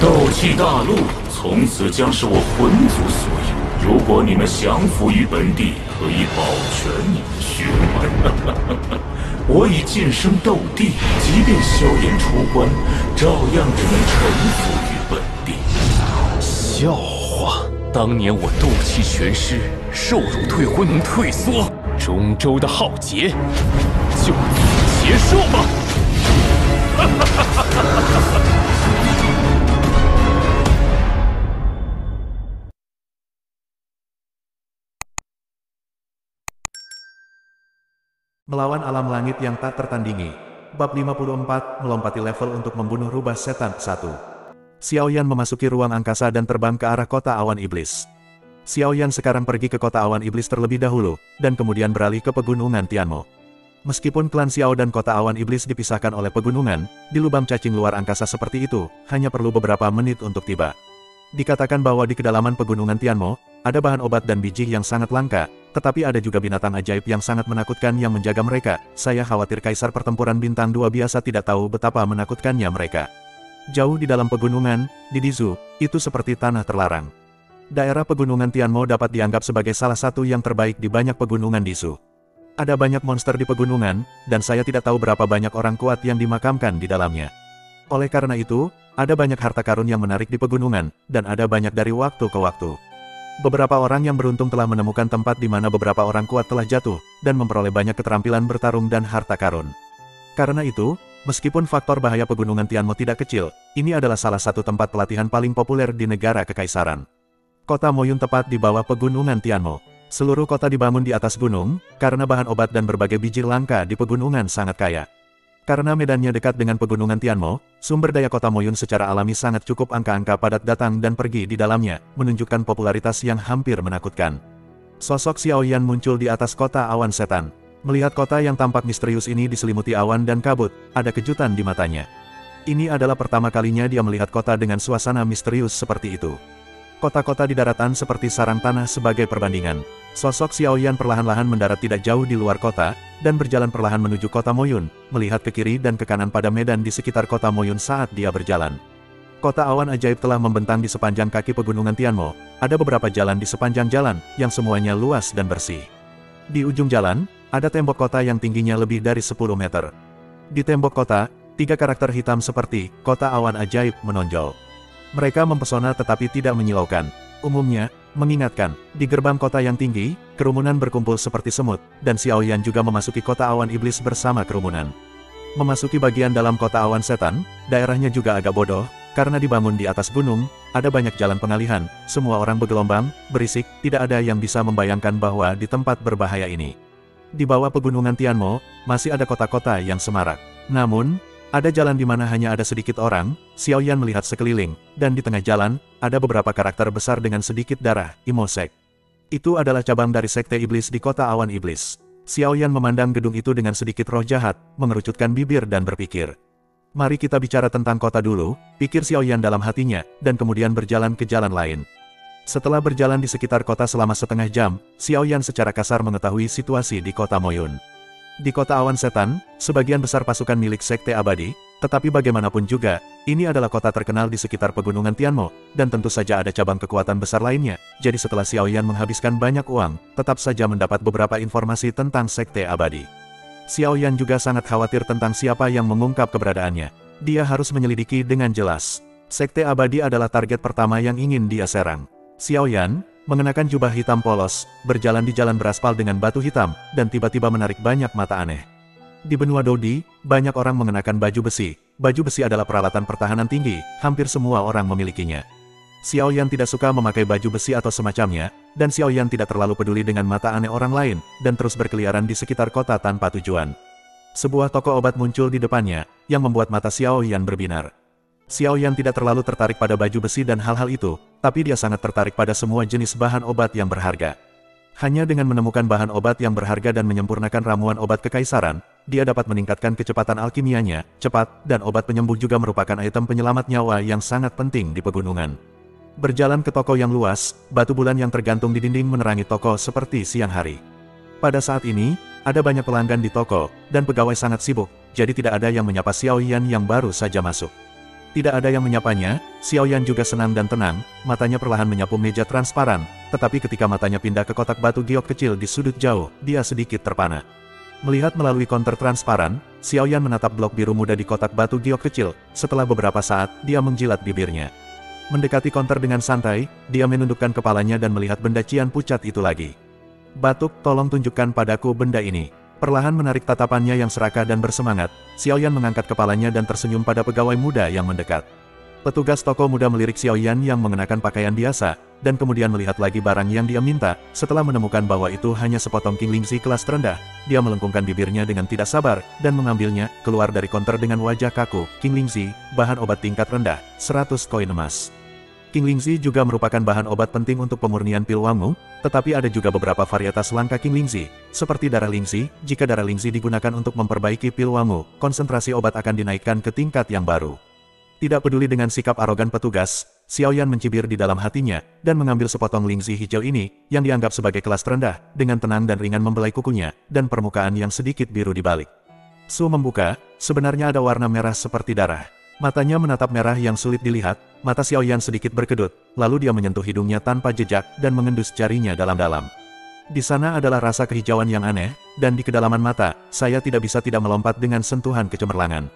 斗气大陆从此将是我魂族所有。如果你们降服于本地，可以保全你们血脉。我已晋升斗帝，即便萧炎出关，照样只能臣服于本地。笑话！当年我斗气全失，受辱退婚能退缩，中州的浩劫就此结束吧。Melawan alam langit yang tak tertandingi. Bab 54, melompati level untuk membunuh rubah setan 1. Xiao Yan memasuki ruang angkasa dan terbang ke arah kota awan iblis. Xiao Yan sekarang pergi ke kota awan iblis terlebih dahulu, dan kemudian beralih ke pegunungan Tianmo. Meskipun klan Xiao dan kota awan iblis dipisahkan oleh pegunungan, di lubang cacing luar angkasa seperti itu, hanya perlu beberapa menit untuk tiba. Dikatakan bahwa di kedalaman pegunungan Tianmo, ada bahan obat dan biji yang sangat langka, tetapi ada juga binatang ajaib yang sangat menakutkan yang menjaga mereka. Saya khawatir Kaisar Pertempuran Bintang 2 biasa tidak tahu betapa menakutkannya mereka. Jauh di dalam pegunungan, di Dizu, itu seperti tanah terlarang. Daerah pegunungan Tianmo dapat dianggap sebagai salah satu yang terbaik di banyak pegunungan Dizu. Ada banyak monster di pegunungan, dan saya tidak tahu berapa banyak orang kuat yang dimakamkan di dalamnya. Oleh karena itu, ada banyak harta karun yang menarik di pegunungan, dan ada banyak dari waktu ke waktu. Beberapa orang yang beruntung telah menemukan tempat di mana beberapa orang kuat telah jatuh, dan memperoleh banyak keterampilan bertarung dan harta karun. Karena itu, meskipun faktor bahaya pegunungan Tianmo tidak kecil, ini adalah salah satu tempat pelatihan paling populer di negara kekaisaran. Kota Moyun tepat di bawah pegunungan Tianmo. Seluruh kota dibangun di atas gunung, karena bahan obat dan berbagai biji langka di pegunungan sangat kaya. Karena medannya dekat dengan pegunungan Tianmo, sumber daya kota Moyun secara alami sangat cukup. Angka-angka padat datang dan pergi di dalamnya, menunjukkan popularitas yang hampir menakutkan. Sosok Xiao Yan muncul di atas kota awan setan. Melihat kota yang tampak misterius ini diselimuti awan dan kabut, ada kejutan di matanya. Ini adalah pertama kalinya dia melihat kota dengan suasana misterius seperti itu. Kota-kota di daratan seperti sarang tanah sebagai perbandingan. Sosok Xiao Yan perlahan-lahan mendarat tidak jauh di luar kota, dan berjalan perlahan menuju kota Moyun, melihat ke kiri dan ke kanan pada medan di sekitar kota Moyun saat dia berjalan. Kota awan ajaib telah membentang di sepanjang kaki pegunungan Tianmo. Ada beberapa jalan di sepanjang jalan, yang semuanya luas dan bersih. Di ujung jalan, ada tembok kota yang tingginya lebih dari 10 meter. Di tembok kota, 3 karakter hitam seperti kota awan ajaib menonjol. Mereka mempesona tetapi tidak menyilaukan. Umumnya, mengingatkan, di gerbang kota yang tinggi, kerumunan berkumpul seperti semut, dan Xiao Yan juga memasuki kota awan iblis bersama kerumunan. Memasuki bagian dalam kota awan setan, daerahnya juga agak bodoh, karena dibangun di atas gunung, ada banyak jalan pengalihan, semua orang bergelombang, berisik, tidak ada yang bisa membayangkan bahwa di tempat berbahaya ini. Di bawah pegunungan Tianmo, masih ada kota-kota yang semarak. Namun, ada jalan di mana hanya ada sedikit orang. Xiao Yan melihat sekeliling, dan di tengah jalan, ada beberapa karakter besar dengan sedikit darah, Imosek. Itu adalah cabang dari Sekte Iblis di kota awan iblis. Xiao Yan memandang gedung itu dengan sedikit roh jahat, mengerucutkan bibir dan berpikir. Mari kita bicara tentang kota dulu, pikir Xiao Yan dalam hatinya, dan kemudian berjalan ke jalan lain. Setelah berjalan di sekitar kota selama setengah jam, Xiao Yan secara kasar mengetahui situasi di kota Moyun. Di kota awan setan, sebagian besar pasukan milik Sekte Abadi, tetapi bagaimanapun juga, ini adalah kota terkenal di sekitar pegunungan Tianmo, dan tentu saja ada cabang kekuatan besar lainnya. Jadi setelah Xiao Yan menghabiskan banyak uang, tetap saja mendapat beberapa informasi tentang Sekte Abadi. Xiao Yan juga sangat khawatir tentang siapa yang mengungkap keberadaannya. Dia harus menyelidiki dengan jelas. Sekte Abadi adalah target pertama yang ingin dia serang. Xiao Yan, mengenakan jubah hitam polos, berjalan di jalan beraspal dengan batu hitam, dan tiba-tiba menarik banyak mata aneh. Di benua Dodi, banyak orang mengenakan baju besi. Baju besi adalah peralatan pertahanan tinggi, hampir semua orang memilikinya. Xiao Yan tidak suka memakai baju besi atau semacamnya, dan Xiao Yan tidak terlalu peduli dengan mata aneh orang lain, dan terus berkeliaran di sekitar kota tanpa tujuan. Sebuah toko obat muncul di depannya, yang membuat mata Xiao Yan berbinar. Xiao Yan tidak terlalu tertarik pada baju besi dan hal-hal itu, tapi dia sangat tertarik pada semua jenis bahan obat yang berharga. Hanya dengan menemukan bahan obat yang berharga dan menyempurnakan ramuan obat kekaisaran, dia dapat meningkatkan kecepatan alkimianya, cepat, dan obat penyembuh juga merupakan item penyelamat nyawa yang sangat penting di pegunungan. Berjalan ke toko yang luas, batu bulan yang tergantung di dinding menerangi toko seperti siang hari. Pada saat ini, ada banyak pelanggan di toko, dan pegawai sangat sibuk, jadi tidak ada yang menyapa Xiao Yan yang baru saja masuk. Tidak ada yang menyapanya, Xiaoyan juga senang dan tenang, matanya perlahan menyapu meja transparan, tetapi ketika matanya pindah ke kotak batu giok kecil di sudut jauh, dia sedikit terpana. Melihat melalui konter transparan, Xiaoyan menatap blok biru muda di kotak batu giok kecil, setelah beberapa saat, dia menjilat bibirnya. Mendekati konter dengan santai, dia menundukkan kepalanya dan melihat benda cian pucat itu lagi. Batuk, tolong tunjukkan padaku benda ini. Perlahan menarik tatapannya yang serakah dan bersemangat, Xiaoyan mengangkat kepalanya dan tersenyum pada pegawai muda yang mendekat. Petugas toko muda melirik Xiaoyan yang mengenakan pakaian biasa, dan kemudian melihat lagi barang yang dia minta. Setelah menemukan bahwa itu hanya sepotong Qinglingzi kelas terendah, dia melengkungkan bibirnya dengan tidak sabar, dan mengambilnya, keluar dari konter dengan wajah kaku. Qinglingzi, bahan obat tingkat rendah, 100 koin emas. Qinglingzi juga merupakan bahan obat penting untuk pemurnian pil wangu, tetapi ada juga beberapa varietas langka Qinglingzi, seperti darah Lingzi. Jika darah Lingzi digunakan untuk memperbaiki pil wangu, konsentrasi obat akan dinaikkan ke tingkat yang baru. Tidak peduli dengan sikap arogan petugas, Xiaoyan mencibir di dalam hatinya, dan mengambil sepotong Lingzi hijau ini, yang dianggap sebagai kelas terendah, dengan tenang dan ringan membelai kukunya, dan permukaan yang sedikit biru di balik. Su membuka, sebenarnya ada warna merah seperti darah. Matanya menatap merah yang sulit dilihat, mata Xiaoyan sedikit berkedut, lalu dia menyentuh hidungnya tanpa jejak dan mengendus jarinya dalam-dalam. Di sana adalah rasa kehijauan yang aneh, dan di kedalaman mata, saya tidak bisa tidak melompat dengan sentuhan kecemerlangan.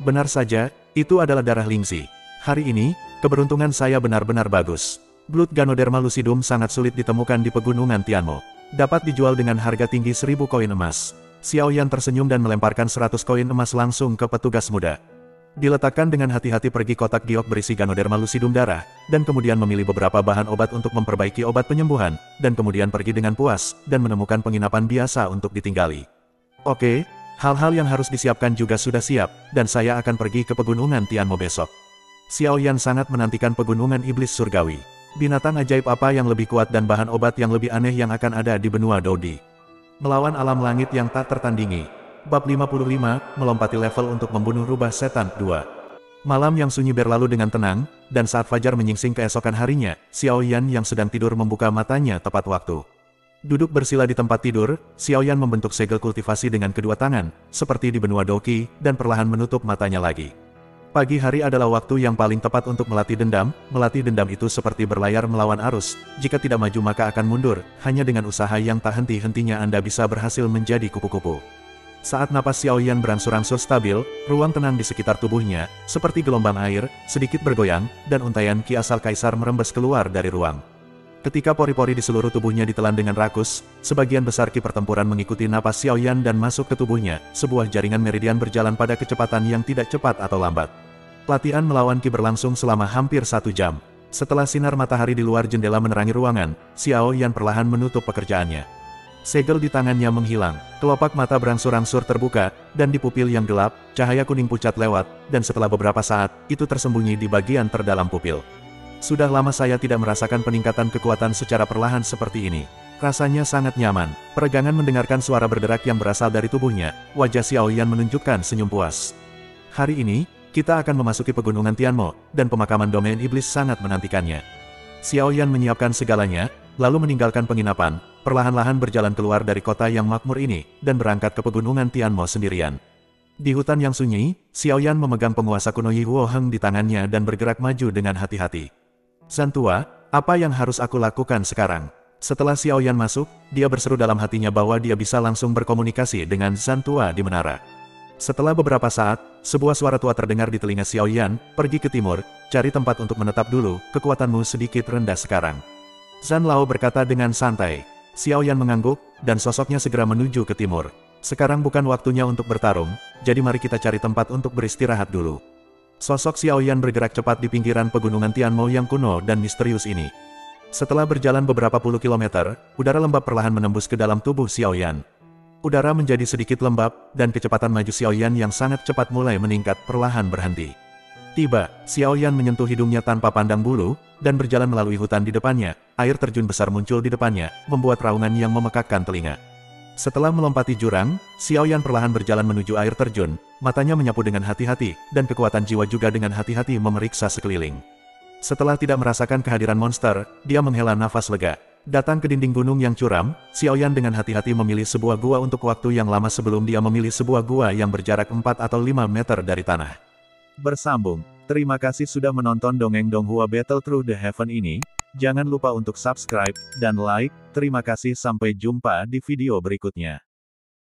Benar saja, itu adalah darah Lingzi. Hari ini, keberuntungan saya benar-benar bagus. Blood Ganoderma lucidum sangat sulit ditemukan di pegunungan Tianmo. Dapat dijual dengan harga tinggi 1000 koin emas. Xiaoyan tersenyum dan melemparkan 100 koin emas langsung ke petugas muda. Diletakkan dengan hati-hati pergi kotak giok berisi Ganoderma lucidum darah, dan kemudian memilih beberapa bahan obat untuk memperbaiki obat penyembuhan, dan kemudian pergi dengan puas, dan menemukan penginapan biasa untuk ditinggali. Oke, hal-hal yang harus disiapkan juga sudah siap, dan saya akan pergi ke pegunungan Tianmo besok. Xiaoyan sangat menantikan pegunungan iblis surgawi. Binatang ajaib apa yang lebih kuat dan bahan obat yang lebih aneh yang akan ada di benua Dodi. Melawan alam langit yang tak tertandingi. Bab 55, melompati level untuk membunuh rubah setan 2. Malam yang sunyi berlalu dengan tenang, dan saat fajar menyingsing keesokan harinya, Xiaoyan yang sedang tidur membuka matanya tepat waktu. Duduk bersila di tempat tidur, Xiaoyan membentuk segel kultivasi dengan kedua tangan, seperti di benua Doqi, dan perlahan menutup matanya lagi. Pagi hari adalah waktu yang paling tepat untuk melatih dendam. Melatih dendam itu seperti berlayar melawan arus, jika tidak maju maka akan mundur, hanya dengan usaha yang tak henti-hentinya Anda bisa berhasil menjadi kupu-kupu. Saat napas Xiaoyan berangsur-angsur stabil, ruang tenang di sekitar tubuhnya, seperti gelombang air, sedikit bergoyang, dan untaian ki asal kaisar merembes keluar dari ruang. Ketika pori-pori di seluruh tubuhnya ditelan dengan rakus, sebagian besar ki pertempuran mengikuti napas Xiaoyan dan masuk ke tubuhnya, sebuah jaringan meridian berjalan pada kecepatan yang tidak cepat atau lambat. Latihan melawan ki berlangsung selama hampir 1 jam. Setelah sinar matahari di luar jendela menerangi ruangan, Xiaoyan perlahan menutup pekerjaannya. Segel di tangannya menghilang, kelopak mata berangsur-angsur terbuka, dan di pupil yang gelap, cahaya kuning pucat lewat, dan setelah beberapa saat, itu tersembunyi di bagian terdalam pupil. Sudah lama saya tidak merasakan peningkatan kekuatan secara perlahan seperti ini. Rasanya sangat nyaman. Peregangan mendengarkan suara berderak yang berasal dari tubuhnya, wajah Xiaoyan menunjukkan senyum puas. Hari ini, kita akan memasuki pegunungan Tianmo, dan pemakaman domain iblis sangat menantikannya. Xiaoyan menyiapkan segalanya, lalu meninggalkan penginapan, perlahan-lahan berjalan keluar dari kota yang makmur ini, dan berangkat ke pegunungan Tianmo sendirian. Di hutan yang sunyi, Xiaoyan memegang penguasa kuno Yi Huoheng di tangannya dan bergerak maju dengan hati-hati. Zantua, apa yang harus aku lakukan sekarang? Setelah Xiaoyan masuk, dia berseru dalam hatinya bahwa dia bisa langsung berkomunikasi dengan Zantua di menara. Setelah beberapa saat, sebuah suara tua terdengar di telinga Xiaoyan, pergi ke timur, cari tempat untuk menetap dulu, kekuatanmu sedikit rendah sekarang. Zan Lao berkata dengan santai. Xiaoyan mengangguk, dan sosoknya segera menuju ke timur. Sekarang bukan waktunya untuk bertarung, jadi mari kita cari tempat untuk beristirahat dulu. Sosok Xiaoyan bergerak cepat di pinggiran pegunungan Tianmo yang kuno dan misterius ini. Setelah berjalan beberapa puluh kilometer, udara lembab perlahan menembus ke dalam tubuh Xiaoyan. Udara menjadi sedikit lembab, dan kecepatan maju Xiaoyan yang sangat cepat mulai meningkat perlahan berhenti. Tiba, Xiaoyan menyentuh hidungnya tanpa pandang bulu, dan berjalan melalui hutan di depannya. Air terjun besar muncul di depannya, membuat raungan yang memekakkan telinga. Setelah melompati jurang, Xiaoyan perlahan berjalan menuju air terjun, matanya menyapu dengan hati-hati, dan kekuatan jiwa juga dengan hati-hati memeriksa sekeliling. Setelah tidak merasakan kehadiran monster, dia menghela nafas lega. Datang ke dinding gunung yang curam, Xiaoyan dengan hati-hati memilih sebuah gua untuk waktu yang lama sebelum dia memilih sebuah gua yang berjarak 4 atau 5 meter dari tanah. Bersambung. Terima kasih sudah menonton dongeng Donghua Battle Through the Heaven ini. Jangan lupa untuk subscribe dan like. Terima kasih, sampai jumpa di video berikutnya.